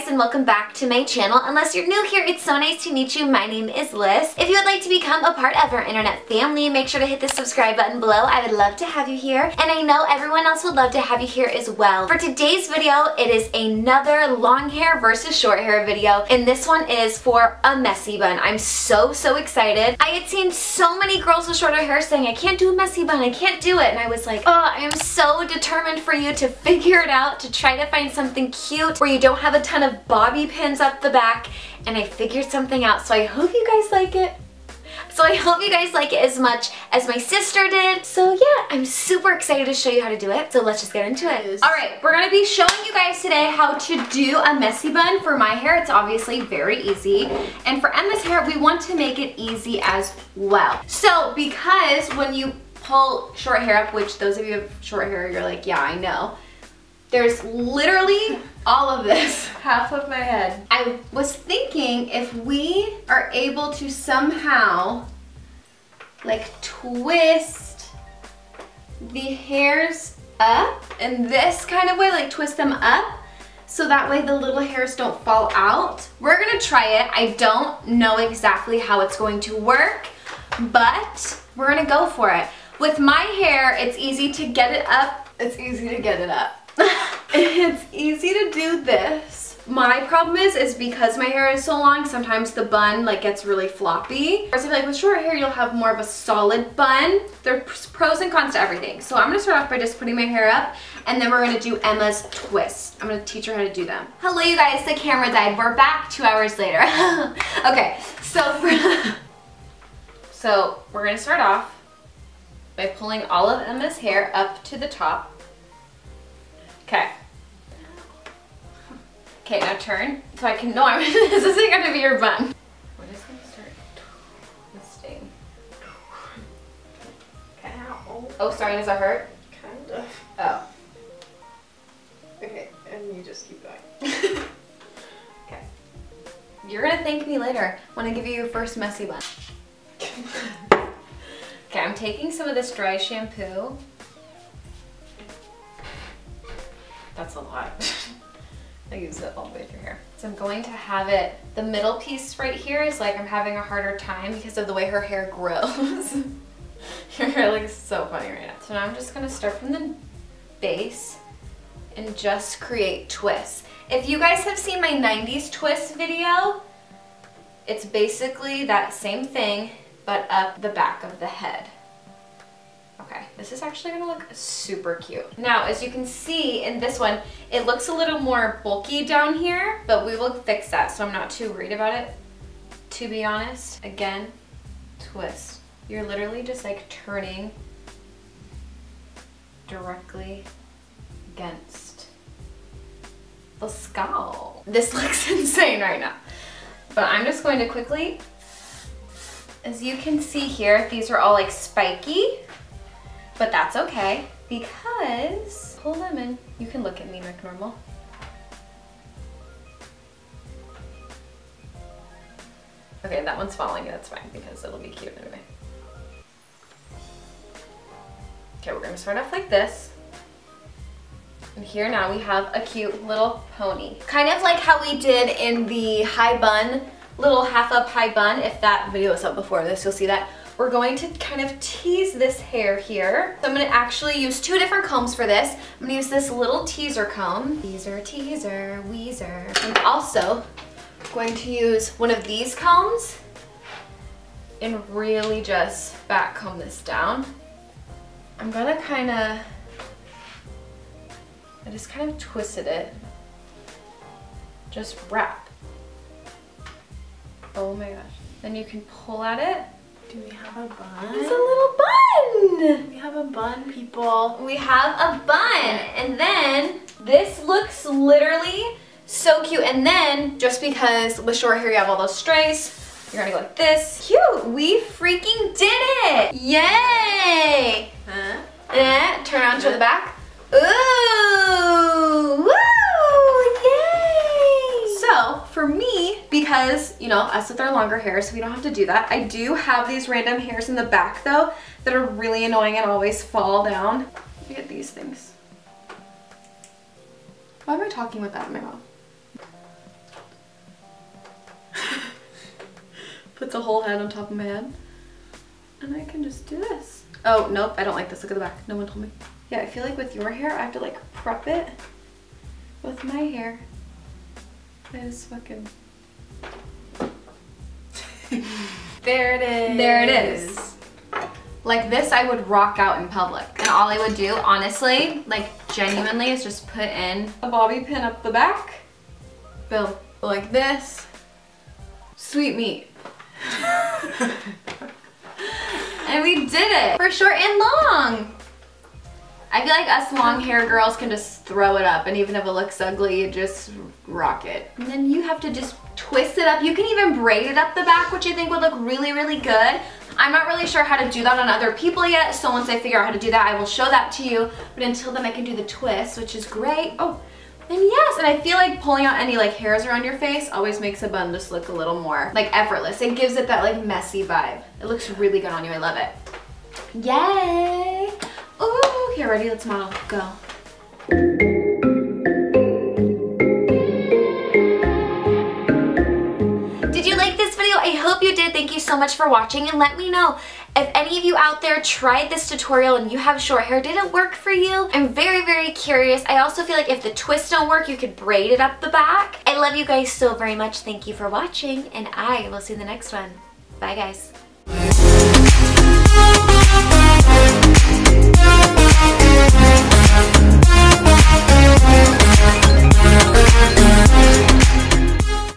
and welcome back to my channel. Unless you're new here, it's so nice to meet you. My name is Lyss. If you would like to become a part of our internet family, make sure to hit the subscribe button below. I would love to have you here, and I know everyone else would love to have you here as well. For today's video, it is another long hair versus short hair video, and this one is for a messy bun. I'm so excited. I had seen so many girls with shorter hair saying, I can't do a messy bun, I can't do it, and I was like, oh, I am so determined for you to figure it out, to try to find something cute where you don't have a ton of bobby pins up the back, and I figured something out, so I hope you guys like it. As much as my sister did. So yeah, I'm super excited to show you how to do it. So let's just get into it. Alright, we're gonna be showing you guys today how to do a messy bun. For my hair, it's obviously very easy. And for Emma's hair, we want to make it easy as well. So because when you pull short hair up, which those of you who have short hair, you're like, yeah, I know. There's literally all of this, half of my head. I was thinking if we are able to somehow like twist the hairs up in this kind of way, like twist them up, so that way the little hairs don't fall out. We're gonna try it. I don't know exactly how it's going to work, but we're gonna go for it. With my hair, it's easy to get it up. It's easy to get it up. It's easy to do this. My problem is because my hair is so long, sometimes the bun like gets really floppy. Whereas I feel like with short hair, you'll have more of a solid bun. There's pros and cons to everything. So I'm gonna start off by just putting my hair up, and then we're gonna do Emma's twist. I'm gonna teach her how to do them. Hello you guys, the camera died. We're back 2 hours later. Okay, so we're gonna start off by pulling all of Emma's hair up to the top. Okay. Okay, now turn. So I can, no, this isn't gonna be your bun. We're just gonna start twisting. Okay. Oh, sorry, does that hurt? Kind of. Oh. Okay, and you just keep going. Okay. You're gonna thank me later when I give you your first messy bun. Okay, I'm taking some of this dry shampoo. That's a lot. I use it all the way through here. So I'm going to have it, the middle piece right here is like I'm having a harder time because of the way her hair grows. Your hair looks so funny right now. So now I'm just gonna start from the base and just create twists. If you guys have seen my 90s twist video, it's basically that same thing, but up the back of the head. Okay, this is actually gonna look super cute. Now, as you can see in this one, it looks a little more bulky down here, but we will fix that, so I'm not too worried about it, to be honest. Again, twist. You're literally just like turning directly against the skull. This looks insane right now, but I'm just going to quickly, as you can see here, these are all like spiky. But that's okay, because pull them in. You can look at me like normal. Okay, that one's falling, that's fine, because it'll be cute anyway. Okay, we're gonna start off like this. And here now we have a cute little pony. Kind of like how we did in the high bun, little half up high bun. If that video was up before this, you'll see that. We're going to kind of tease this hair here. So I'm gonna actually use 2 different combs for this. I'm gonna use this little teaser comb. Teaser, teaser, Weezer. I'm also going to use one of these combs and really just back comb this down. I'm gonna I just kind of twisted it. Just wrap. Oh my gosh. Then you can pull at it. Do we have a bun? It's a little bun! We have a bun, people. We have a bun. And then this looks literally so cute. And then just because with short hair you have all those strays, you're gonna go like this. Cute! We freaking did it! Yay! Huh? Turn around to the back. Ooh! Woo! Yay! So for me, because, you know, us with our longer hair, so we don't have to do that. I do have these random hairs in the back though that are really annoying and always fall down. Look at these things. Why am I talking with that in my mouth? puts a whole head on top of my head. And I can just do this. Oh, nope, I don't like this. Look at the back. No one told me. Yeah, I feel like with your hair, I have to like prep it. With my hair, I just fucking... There it is. There it is. Like this, I would rock out in public. And all I would do, honestly, like genuinely, is just put in a bobby pin up the back. Boom. Like this. Sweet meat. And we did it. For short and long. I feel like us long hair girls can just throw it up, and even if it looks ugly, you just rock it. And then you have to just twist it up. You can even braid it up the back, which I think would look really, really good. I'm not really sure how to do that on other people yet, so once I figure out how to do that, I will show that to you. But until then, I can do the twist, which is great. Oh, and yes, and I feel like pulling out any like hairs around your face always makes a bun just look a little more like effortless. It gives it that like messy vibe. It looks really good on you. I love it. Yay! Ooh, okay, ready? Let's model. Go. Did you like this video? I hope you did. Thank you so much for watching, and let me know if any of you out there tried this tutorial and you have short hair, did it work for you? I'm very, very curious. I also feel like if the twists don't work, you could braid it up the back. I love you guys so very much. Thank you for watching, and I will see you in the next one. Bye, guys.